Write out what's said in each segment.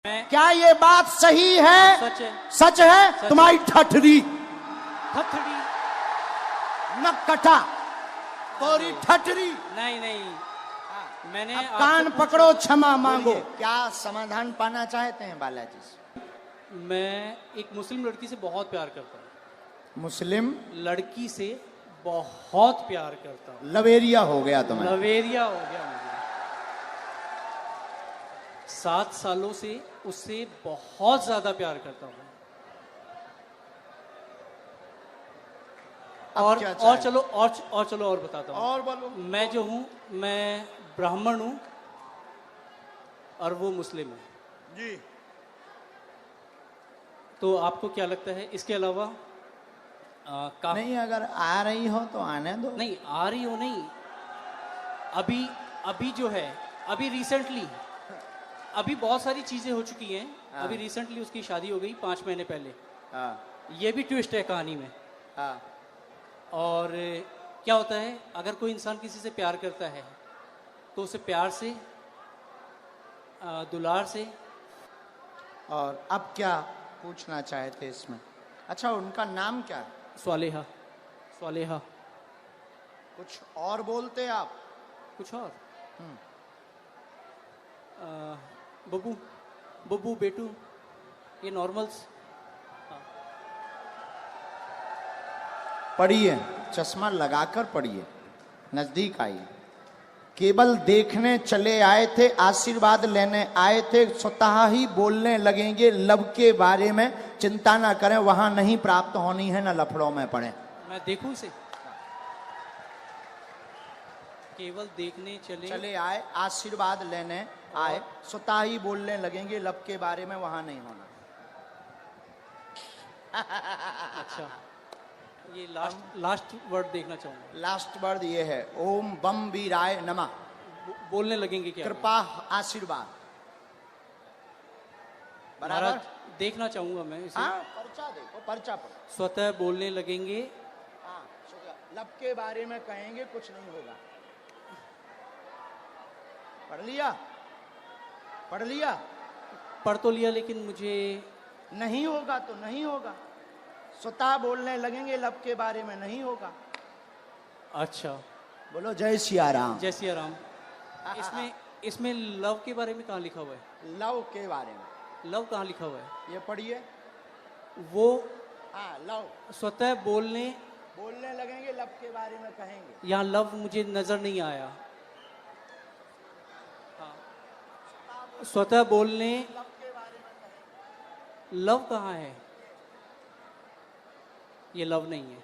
क्या ये बात सही है? सच है। सच है। सच तुम्हारी ठठरी ठठड़ी न कटा तोरी ठठरी। नहीं नहीं, मैंने अब आपसे कान पूछा- पकड़ो, क्षमा मांगो। बोलिए। क्या समाधान पाना चाहते हैं बालाजी से? मैं एक मुस्लिम लड़की से बहुत प्यार करता हूँ। मुस्लिम लड़की से बहुत प्यार करता हूँ। लवेरिया हो गया तुम्हें। लवेरिया हो गया मुझे। 7 सालों से उससे बहुत ज्यादा प्यार करता हूँ। अब और क्या और चाहे? चलो और चलो और बताता हूँ। और बोलो। मैं जो हूँ, मैं ब्राह्मण हूँ और वो मुस्लिम है जी। तो आपको क्या लगता है इसके अलावा नहीं, अगर आ रही हो तो आने दो। नहीं आ रही हो नहीं, अभी अभी जो है, अभी रिसेंटली अभी बहुत सारी चीजें हो चुकी हैं। हाँ। अभी रिसेंटली उसकी शादी हो गई 5 महीने पहले। हाँ, ये भी ट्विस्ट है कहानी में। हाँ। और क्या होता है, अगर कोई इंसान किसी से प्यार करता है तो उसे प्यार से, दुलार से। और अब क्या पूछना चाहते इसमें? अच्छा, उनका नाम क्या है? स्वालेहा। स्वालेहा। कुछ और बोलते आप? कुछ और? बब्बू बब्बू बेटू, ये नॉर्मल्स। पढ़िए, चश्मा लगाकर पढ़िए, नजदीक आइए। केवल देखने चले आए थे, आशीर्वाद लेने आए थे, स्वतः ही बोलने लगेंगे लव के बारे में। चिंता ना करें, वहां नहीं प्राप्त होनी है, ना लफड़ों में पड़े। मैं देखूं इसे? केवल देखने चले आए, आशीर्वाद लेने आए, स्वतः ही बोलने लगेंगे लव के बारे में, वहां नहीं होना। अच्छा, ये लास्ट वर्ड देखना चाहूंगा। लास्ट वर्ड ये है, ओम बम वीराय नमः। बोलने लगेंगे क्या? कृपा आशीर्वाद। बराबर। महाराज, देखना चाहूंगा मैं इसे। हाँ, पर्चा देखो, पर्चा पढ़ो। स्वतः बोलने लगेंगे। हाँ, लब के बारे में कहेंगे, कुछ नहीं होगा। पढ़ लिया? पढ़ लिया? पढ़ तो लिया, लेकिन मुझे नहीं होगा तो नहीं होगा। स्वतः बोलने लगेंगे लब के बारे में, नहीं होगा। अच्छा, बोलो जय सिया राम। जय सिया राम। इसमें इसमें लव के बारे में कहाँ लिखा हुआ है? लव के बारे में। लव कहाँ लिखा हुआ है? ये पढ़िए। वो हाँ, लव। स्वतः बोलने लगेंगे लब के बारे में कहेंगे। यहाँ लव मुझे नजर नहीं आया। हाँ। स्वतः बोलने, लब के बारे में कहेंगे। लव कहाँ है? ये लव नहीं है,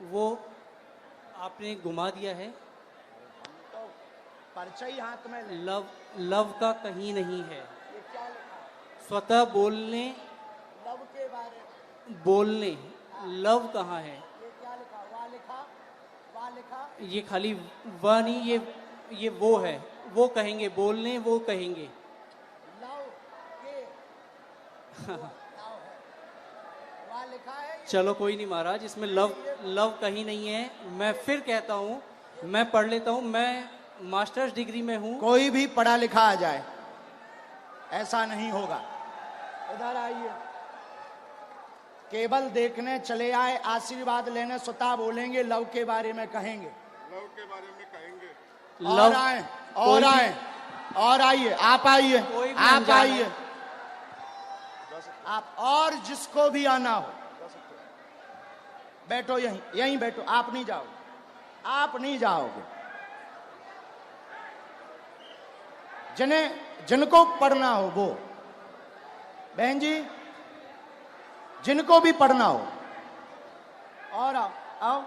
वो आपने घुमा दिया है। तो पर्चा ही हाथ में ले। लव का कहीं नहीं है। ये क्या लिखा है? स्वतः बोलने, लव के बारे में। बोलने, लव कहाँ है? ये क्या लिखा? वाह लिखा, वाह लिखा। ये खाली वह नहीं, ये वो है। वो कहेंगे, बोलने वो कहेंगे। लव के लव है, वाह लिखा है। चलो कोई नहीं महाराज, इसमें लव कहीं नहीं है। मैं फिर कहता हूँ, मैं पढ़ लेता हूँ। मैं मास्टर्स डिग्री में हूँ। कोई भी पढ़ा लिखा आ जाए, ऐसा नहीं होगा। इधर आइए। केवल देखने चले आए, आशीर्वाद लेने, स्वतः बोलेंगे लव के बारे में कहेंगे। लव के बारे में कहेंगे। और आए, और आए, और आइए। आप आइए, कोई भी आप अनजान आइए। है। आप और जिसको भी आना हो बैठो, यहीं बैठो। आप नहीं जाओगे, आप नहीं जाओगे। जिनको पढ़ना हो वो, बहन जी, जिनको भी पढ़ना हो, और आओ आओ।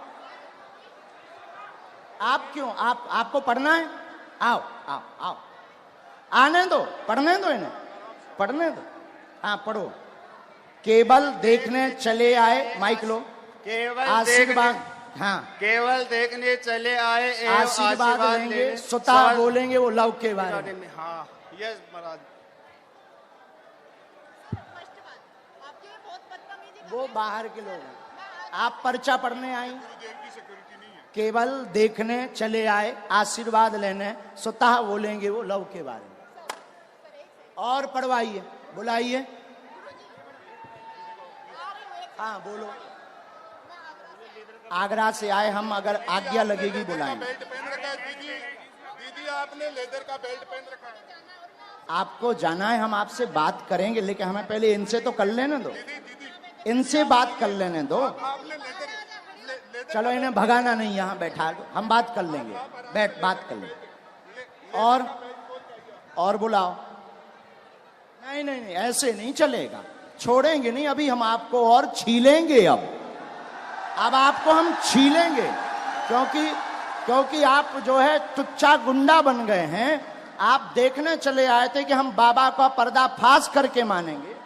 आप क्यों, आपको पढ़ना है? आओ आओ आओ, आने दो, पढ़ने दो इन्हें, पढ़ने दो। हाँ, पढ़ो। केवल देखने चले आए, माइक लो। केवल आशीर्वाद, हाँ, केवल देखने चले आए एवं आशीर्वाद लेंगे, स्वतः बोलेंगे वो लव के बारे में। हाँ, यस महाराज। वो बाहर के लोग हैं, आप पर्चा पढ़ने आई। केवल देखने चले आए, आशीर्वाद लेने, स्वतः बोलेंगे वो लव के बारे में। और पढ़वाइए, बुलाइए। हाँ बोलो। आगरा से आए हम, अगर आज्ञा लगेगी बुलाएंगे। बेल्ट पहन रखा है दीदी, दीदी आपने लेदर का बेल्ट पहन रखा है। आपको जाना है, हम आपसे बात करेंगे, लेकिन हमें पहले इनसे तो कर लेने दो, इनसे बात कर लेने दो। आपने लेदर चलो इन्हें भगाना नहीं, यहाँ बैठा दो, हम बात कर लेंगे, बैठ बात कर लेंगे। और बुलाओ। नहीं नहीं नहीं, ऐसे नहीं चलेगा, छोड़ेंगे नहीं। अभी हम आपको और छीलेंगे। अब आपको हम छीलेंगे, क्योंकि आप जो है टुच्चा गुंडा बन गए हैं। आप देखने चले आए थे कि हम बाबा का पर्दाफाश करके मानेंगे,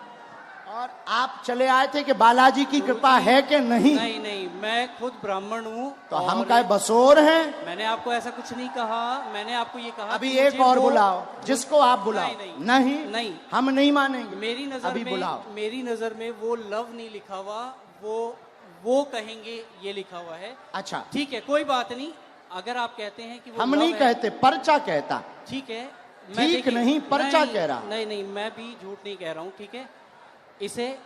और आप चले आए थे कि बालाजी की कृपा है कि नहीं। नहीं नहीं, मैं खुद ब्राह्मण हूँ। तो हम क्या बसोर हैं? मैंने आपको ऐसा कुछ नहीं कहा, मैंने आपको ये कहा अभी कि एक मुझे और वो- बुलाओ, जिसको आप बुलाओ। नहीं, नहीं। हम नहीं मानेंगे। मेरी नजर अभी में बुलाओ। मेरी नजर में वो लव नहीं लिखा हुआ, वो कहेंगे ये लिखा हुआ है। अच्छा, ठीक है, कोई बात नहीं। अगर आप कहते हैं कि वो हम love नहीं है, कहते, पर्चा कहता। ठीक है। ठीक देखिए, नहीं, पर्चा कह रहा। नहीं नहीं, मैं भी झूठ नहीं कह रहा हूँ, ठीक है। इसे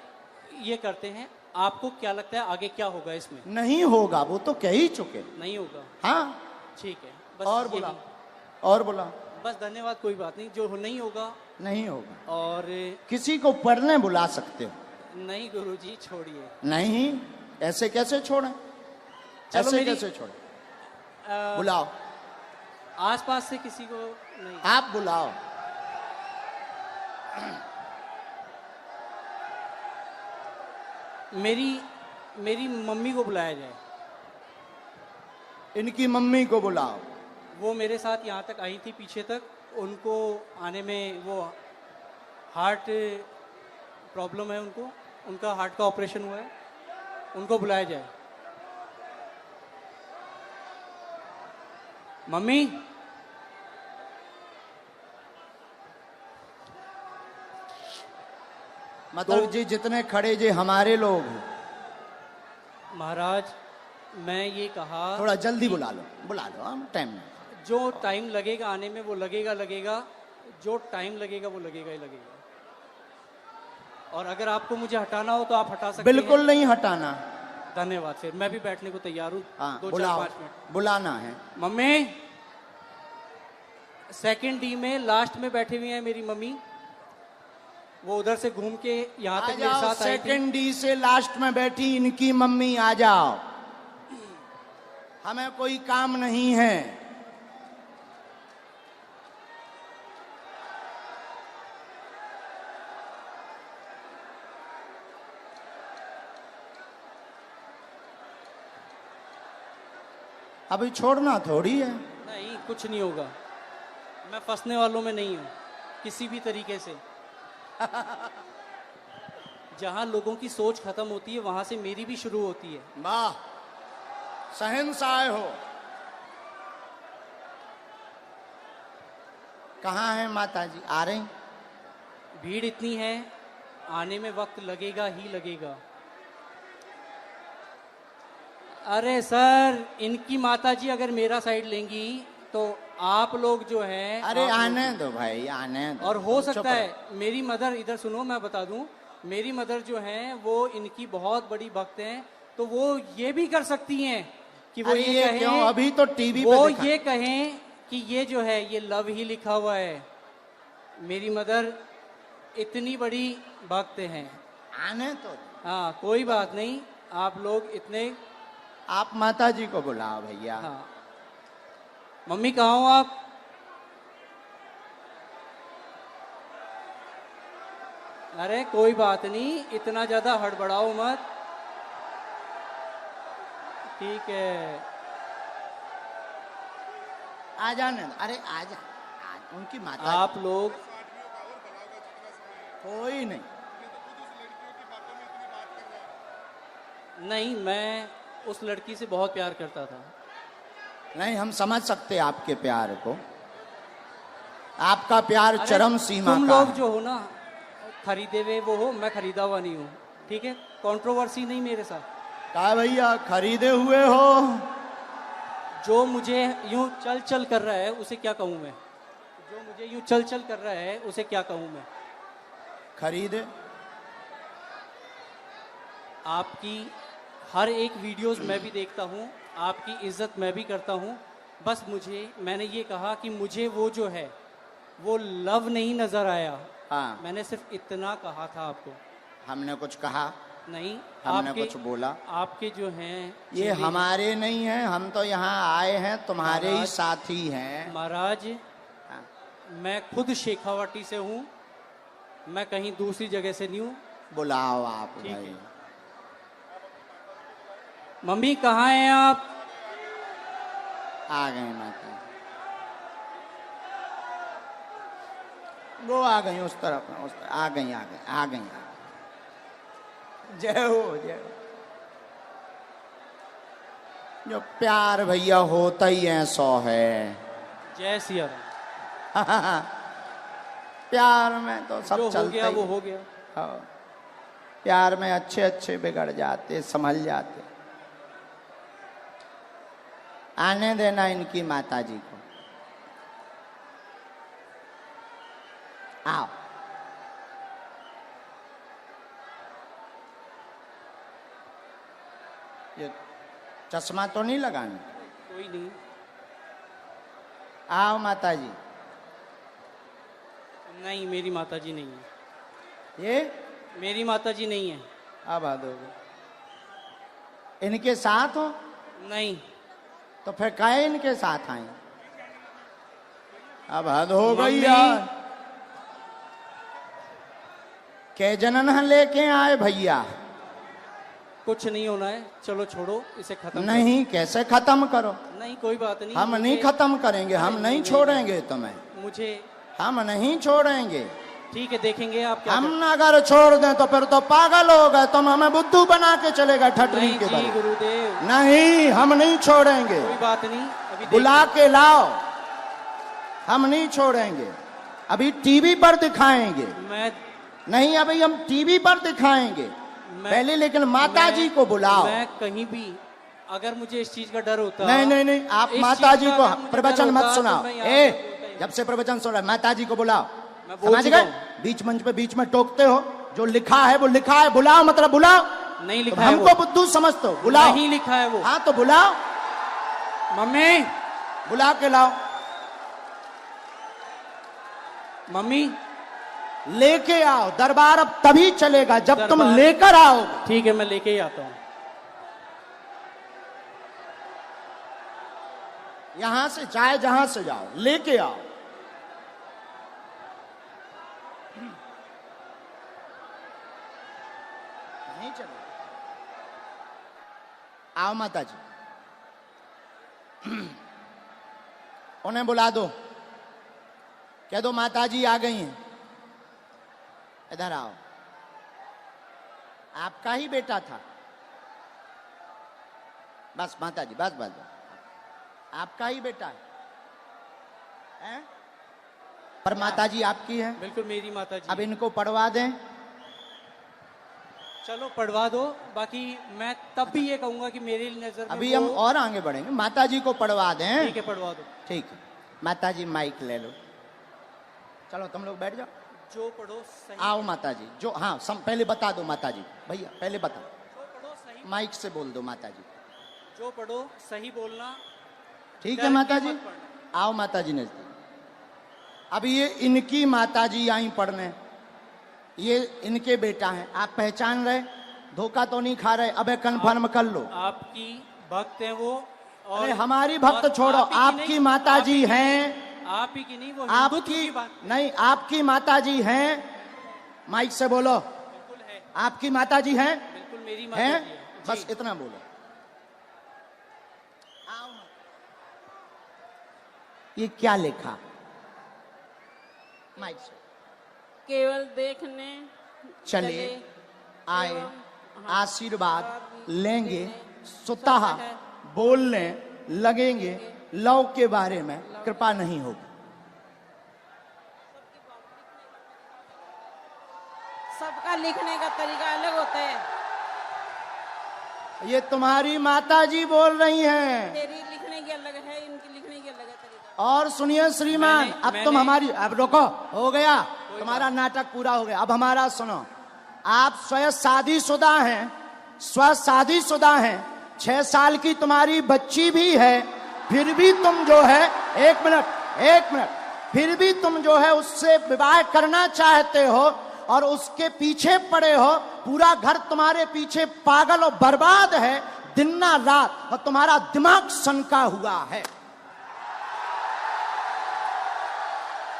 ये करते हैं, आपको क्या लगता है आगे क्या होगा इसमें? नहीं होगा, वो तो कह ही चुके। नहीं होगा, हाँ, ठीक है। बस और यही। बुलाओ, और बुलाओ। बस धन्यवाद, कोई बात नहीं। जो नहीं होगा, नहीं होगा। और किसी को पढ़ने बुला सकते हो? नहीं गुरुजी, छोड़िए। नहीं, ऐसे कैसे छोड़े? चलो ऐसे मेरी- कैसे छोड़े? अ, बुलाओ, आसपास से किसी को नहीं। आप बुलाओ। मेरी मम्मी को बुलाया जाए। इनकी मम्मी को बुलाओ। वो मेरे साथ यहाँ तक आई थी, पीछे तक। उनको आने में वो हार्ट प्रॉब्लम है, उनका हार्ट का ऑपरेशन हुआ है, उनको बुलाया जाए। मम्मी, मतलब जी जितने खड़े जी हमारे लोग हैं। महाराज, मैं ये कहा थोड़ा जल्दी बुला लो, बुला लो, हम टाइम नहीं। जो टाइम लगेगा आने में वो लगेगा, जो टाइम लगेगा वो लगेगा ही लगेगा। और अगर आपको मुझे हटाना हो तो आप हटा सकते बिल्कुल हैं। नहीं हटाना। धन्यवाद, फिर मैं भी बैठने को तैयार हूँ। हाँ, 2 4 बुलाओ, 5 मिनट। बुलाना है। मम्मी, सेकंड डी में लास्ट में बैठी हुई है मेरी मम्मी। वो उधर से घूम के यहाँ आ तक मेरे जाओ, साथ आई थी। सेकंड डी से लास्ट में बैठी इनकी मम्मी, आ जाओ। हमें कोई काम नहीं है। अभी छोड़ना थोड़ी है। नहीं, कुछ नहीं होगा। मैं फंसने वालों में नहीं हूँ किसी भी तरीके से। जहाँ लोगों की सोच खत्म होती है वहां से मेरी भी शुरू होती है। वाह, शहंशाह हो। कहाँ है माता जी? आ रही? भीड़ इतनी है, आने में वक्त लगेगा ही लगेगा। अरे सर, इनकी माताजी अगर मेरा साइड लेंगी तो आप लोग जो हैं, अरे आप लोग- आने दो भाई, आने दो। और हो चुप सकता रहो। है मेरी मदर, इधर सुनो मैं बता दूं, मेरी मदर जो हैं वो इनकी बहुत बड़ी भक्त हैं, तो वो ये भी कर सकती हैं कि वो अरे ये ये कहें, क्यों? अभी तो टीवी वो पे दिखा। ये कहें कि ये जो है ये लव ही लिखा हुआ है। मेरी मदर इतनी बड़ी भक्त हैं। आने तो। हाँ, कोई बात नहीं, आप लोग इतने। आप माता जी को बुलाओ भैया। हाँ, मम्मी कहाँ हो आप? अरे कोई बात नहीं, इतना ज्यादा हड़बड़ाओ मत, ठीक है। आ जाने दो। अरे आ जा, उनकी माता जी। आप लोग कोई नहीं। नहीं, मैं उस लड़की से बहुत प्यार करता था। नहीं, हम समझ सकते आपके प्यार को। आपका प्यार अरे, चरम सीमा तुम का लोग है। जो हो ना, खरीदे हुए वो हो, मैं खरीदा हुआ नहीं हूँ, ठीक है। कंट्रोवर्सी नहीं मेरे साथ। कहा भैया, खरीदे हुए हो? जो मुझे यूं चल चल कर रहा है उसे क्या कहूँ मैं? जो मुझे यूं चल चल कर रहा है उसे क्या कहूँ मैं? खरीदे। आपकी हर एक वीडियोस मैं भी देखता हूँ, आपकी इज्जत मैं भी करता हूँ। बस मैंने ये कहा कि मुझे वो जो है वो लव नहीं नजर आया। हाँ, मैंने सिर्फ इतना कहा था आपको। हमने कुछ कहा नहीं, हमने कुछ बोला? आपके जो हैं ये हमारे नहीं हैं, हम तो यहाँ आए हैं तुम्हारे ही महाराज- साथी हैं। महाराज, हाँ, मैं खुद शेखावाटी से हूँ, मैं कहीं दूसरी जगह से नहीं हूँ। बुलाओ आप ठीक भाई। है। मम्मी कहाँ हैं आप? आ गए माता, वो आ गई उस तरफ, आ गई आ गई आ गई। जय हो जय हो। जो प्यार भैया होता ही है 100 है। जय सिया राम। प्यार में तो सब जो हो चलता गया ही वो है। हो गया। हाँ, प्यार में अच्छे अच्छे बिगड़ जाते, संभल जाते। आने देना इनकी माता जी को। आओ। ये चश्मा तो नहीं लगाना? कोई नहीं। आओ माता जी। नहीं, मेरी माता जी नहीं है। ये मेरी माता जी नहीं है। अब हद हो गई। इनके साथ हो नहीं। तो फिर काहे इनके साथ आए? अब हद हो गई मम्मी। यार। के जनन लेके आए भैया? कुछ नहीं होना है, चलो छोड़ो इसे खत्म नहीं, कैसे खत्म करो? करो। नहीं, कोई बात नहीं। हम नहीं मुझे- खत्म करेंगे, हम नहीं, नहीं नहीं, छोड़ेंगे तुम्हें, मुझे हम नहीं छोड़ेंगे। ठीक है, देखेंगे आप क्या हम अगर छोड़ दें तो फिर तो पागल हो गए, तुम हमें बुद्धू बना के चले गए करते हैं। ठटरी नहीं के जी बल। गुरुदेव, नहीं, हम नहीं छोड़ेंगे। कोई बात नहीं। अभी बुला के लाओ, हम नहीं छोड़ेंगे। अभी टीवी पर दिखाएंगे। मैं नहीं, अभी हम टीवी पर दिखाएंगे पहले, लेकिन माता जी को बुलाओ। मैं कहीं भी, अगर मुझे इस चीज का डर होता। नहीं नहीं नहीं, आप इस माता चीज जी का को अगर मुझे प्रवचन डर मत होता, सुनाओ। तो मैं यहाँ पे बोलता ही जब से प्रवचन सुन रहा है, माता जी को बुलाओ। मैं बोल समझ चुका गए? हूं। बीच मंच पे बीच में टोकते हो, जो लिखा है वो लिखा है, बुलाओ मतलब बुलाओ। नहीं तुम लिखा है हमको वो। बुद्धू समझते हो, बुलाओ। नहीं लिखा है वो। हाँ तो बुलाओ, मम्मी, बुला के लाओ। मम्मी, लेके आओ। दरबार अब तभी चलेगा जब तुम दरबार- लेकर आओगे। ठीक है, मैं लेके ही आता हूँ। यहां से चाहे जहां से जाओ, लेके आओ। नहीं चलो, आओ माता जी। उन्हें बुला दो, कह दो माता जी आ गई हैं, इधर आओ। आपका ही बेटा था। बस माता जी, बस बस बस, आपका ही बेटा है? पर माता जी आपकी है। बिल्कुल मेरी माता जी। अब इनको पढ़वा दें। चलो पढ़वा दो। बाकी मैं तब भी ये कहूंगा कि मेरी नजर में अभी हम वो- और आगे बढ़ेंगे। माता जी को पढ़वा दें। ठीक है, पढ़वा दो। ठीक है, माता जी माइक ले लो। चलो तुम लोग बैठ जाओ। जो पढ़ो सही। आओ माता जी। जो हाँ पहले बता दो माता जी, भैया पहले बताओ, जो पढ़ो सही। माइक से बोल दो माता जी। जो पढ़ो सही बोलना। ठीक डर है के माता जी, मत पढ़ना। आओ माता जी नजदीक। अब ये इनकी माता जी आई पढ़ने, ये इनके बेटा हैं। आप पहचान रहे? धोखा तो नहीं खा रहे? अबे कन्फर्म कर लो। आपकी भक्त है वो। और अरे हमारी भक्त और छोड़ो, आप ही की आपकी नहीं, माता आप ही जी की हैं। नहीं, आप ही की नहीं, वो हिंदुत्व आपकी की बात नहीं, आपकी माता जी हैं। माइक से बोलो, बिल्कुल है। आपकी माता जी हैं? बिल्कुल मेरी माता हैं? जी है। बस जी। इतना बोलो। ये क्या लिखा? माइक से। केवल देखने चले आए, एवं आशीर्वाद लेंगे, स्वतः बोलने लगेंगे, लव के बारे में कृपा नहीं होगी। सबका लिखने का तरीका अलग होता है। ये तुम्हारी माता जी बोल रही हैं। तेरी लिखने की अलग है, इनकी लिखने की अलग है तरीका। और सुनिए श्रीमान, अब तुम मैंने- हमारी, अब रुको, हो गया, तुम्हारा नाटक पूरा हो गया। अब हमारा सुनो, आप स्वयं शादीशुदा हैं, 6 साल की तुम्हारी बच्ची भी है, फिर भी तुम जो है, एक मिनट, फिर भी तुम जो है उससे विवाह करना चाहते हो और उसके पीछे पड़े हो। पूरा घर तुम्हारे पीछे पागल और बर्बाद है दिन ना रात, और तुम्हारा दिमाग सनका हुआ है।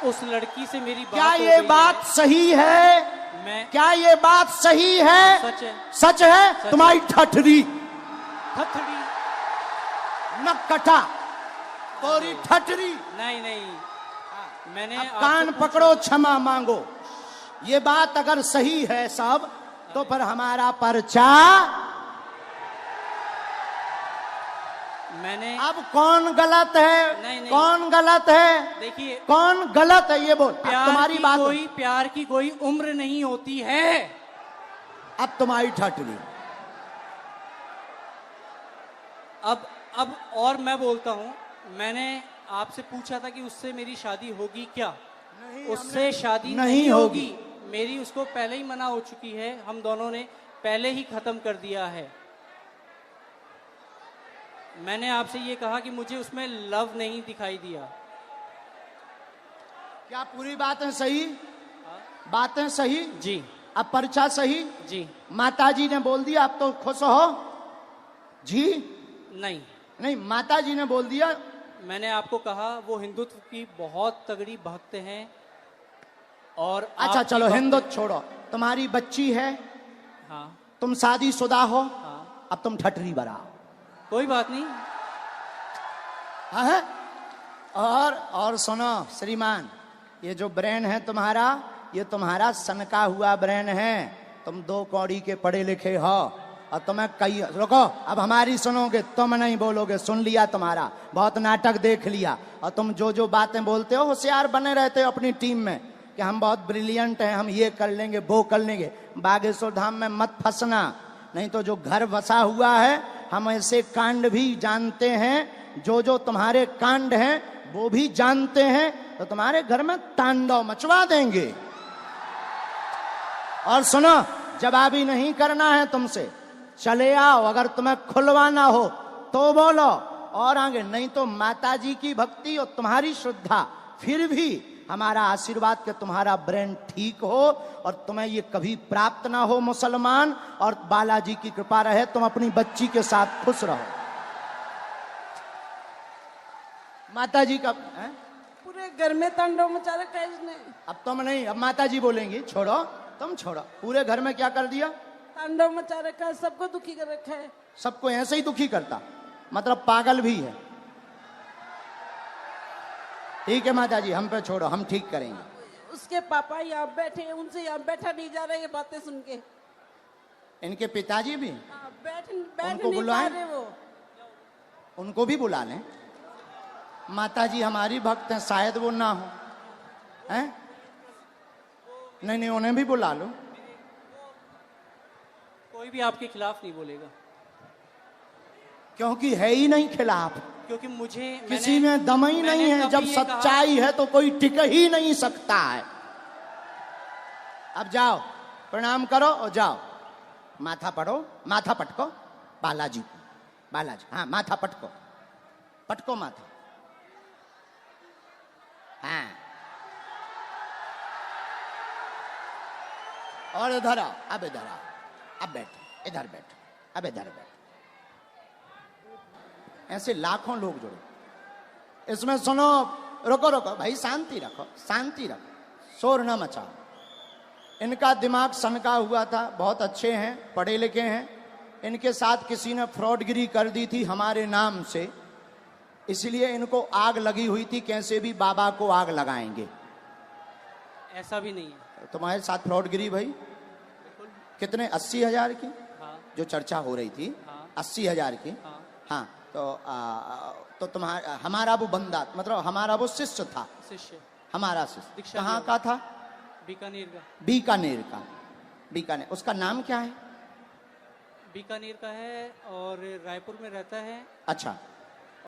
उस लड़की से मेरी बात क्या हो ये गई बात है। सही है? क्या ये बात सही है? सच है। सच है। तुम्हारी ठठरी थथड़ी नकटा, तोरी ठठरी। नहीं, मैंने अब आपसे कान पूछा- पकड़ो, क्षमा मांगो। ये बात अगर सही है सब, तो फिर हमारा पर्चा। मैंने अब कौन गलत है? नहीं। कौन गलत है? देखिए, कौन गलत है ये बोल। अब तुम्हारी बात, प्यार की कोई उम्र नहीं होती है। अब तुम्हारी ठठरी। अब और मैं बोलता हूँ, मैंने आपसे पूछा था कि उससे मेरी शादी होगी क्या? उससे शादी नहीं होगी। मेरी उसको पहले ही मना हो चुकी है, हम दोनों ने पहले ही खत्म कर दिया है। मैंने आपसे ये कहा कि मुझे उसमें लव नहीं दिखाई दिया। क्या पूरी बातें सही? बातें सही जी। अब पर्चा सही जी। माताजी ने बोल दिया, अब तो खुश हो जी? नहीं, माताजी ने बोल दिया। मैंने आपको कहा वो हिंदुत्व की बहुत तगड़ी भक्त हैं। और अच्छा आपकी चलो, भक्त- हिंदुत्व छोड़ो। तुम्हारी बच्ची है, हाँ तुम शादीशुदा हो, हाँ, अब तुम ठठरी बराओ। कोई बात नहीं। हाँ? और सुनो श्रीमान, ये जो ब्रेन है तुम्हारा, ये तुम्हारा सनका हुआ ब्रेन है। तुम 2 कौड़ी के पढ़े लिखे हो, और तुम्हें कई, रुको, अब हमारी सुनोगे, तुम नहीं बोलोगे। सुन लिया तुम्हारा, बहुत नाटक देख लिया, और तुम जो बातें बोलते हो होशियार बने रहते हो अपनी टीम में कि हम बहुत ब्रिलियंट हैं, हम ये कर लेंगे, वो कर लेंगे। बागेश्वर धाम में मत फंसना, नहीं तो जो घर बसा हुआ है, हम ऐसे कांड भी जानते हैं, जो तुम्हारे कांड हैं वो भी जानते हैं, तो तुम्हारे घर में तांडव मचवा देंगे। और सुनो, जवाबी नहीं करना है तुमसे, चले आओ। अगर तुम्हें खुलवाना हो तो बोलो, और आगे नहीं तो माताजी की भक्ति और तुम्हारी श्रद्धा, फिर भी हमारा आशीर्वाद कि तुम्हारा ब्रेन ठीक हो और तुम्हें ये कभी प्राप्त ना हो मुसलमान, और बालाजी की कृपा रहे, तुम अपनी बच्ची के साथ खुश रहो। माताजी का पूरे घर में तांडव मचा रखा है इसने। अब तुम नहीं, अब माताजी बोलेंगी। छोड़ो, तुम छोड़ो। पूरे घर में क्या कर दिया? तांडव मचा रखा है, सबको दुखी कर रखा है। सबको ऐसे ही दुखी करता, मतलब पागल भी है। ठीक है माताजी, हम पे छोड़ो, हम ठीक करेंगे। उसके पापा यहाँ बैठे हैं, उनसे यहाँ बैठा नहीं जा रहा, ये बातें सुन के। इनके पिताजी भी, हाँ, बैठ उनको नहीं पा बुलाएं। रहे वो। उनको भी बुला लें। माताजी हमारी भक्त हैं, शायद वो ना हो, हैं? नहीं, उन्हें भी बुला लो। कोई भी आपके खिलाफ नहीं बोलेगा, क्योंकि है ही नहीं खिलाफ, क्योंकि मुझे किसी में दम ही नहीं है। जब सच्चाई है तो कोई टिक ही नहीं सकता है। अब जाओ, प्रणाम करो और जाओ, माथा पढ़ो, माथा पटको बालाजी को। बालाजी, हाँ, माथा पटको, पटको माथा। हाँ, और इधर आओ, अब इधर आओ, अब बैठो, इधर बैठो, अब इधर बैठो। ऐसे लाखों लोग जुड़े इसमें। सुनो, रुको भाई, शांति रखो, शांति रखो, शोर न मचाओ। इनका दिमाग सनका हुआ था, बहुत अच्छे हैं, पढ़े लिखे हैं। इनके साथ किसी ने फ्रॉडगिरी कर दी थी हमारे नाम से, इसलिए इनको आग लगी हुई थी, कैसे भी बाबा को आग लगाएंगे। ऐसा भी नहीं है। तुम्हारे साथ फ्रॉडगिरी भाई कितने? 80,000 की, हाँ जो चर्चा हो रही थी, हाँ। 80,000 की। हाँ हाँ, तो तुम्हारा, हमारा वो बंदा, मतलब हमारा वो शिष्य था, शिष्य हमारा शिष्य दीक्षा कहाँ लिया। का था? बीकानेर का। बीकानेर का। बीकानेर, उसका नाम क्या है? बीकानेर का है और रायपुर में रहता है। अच्छा,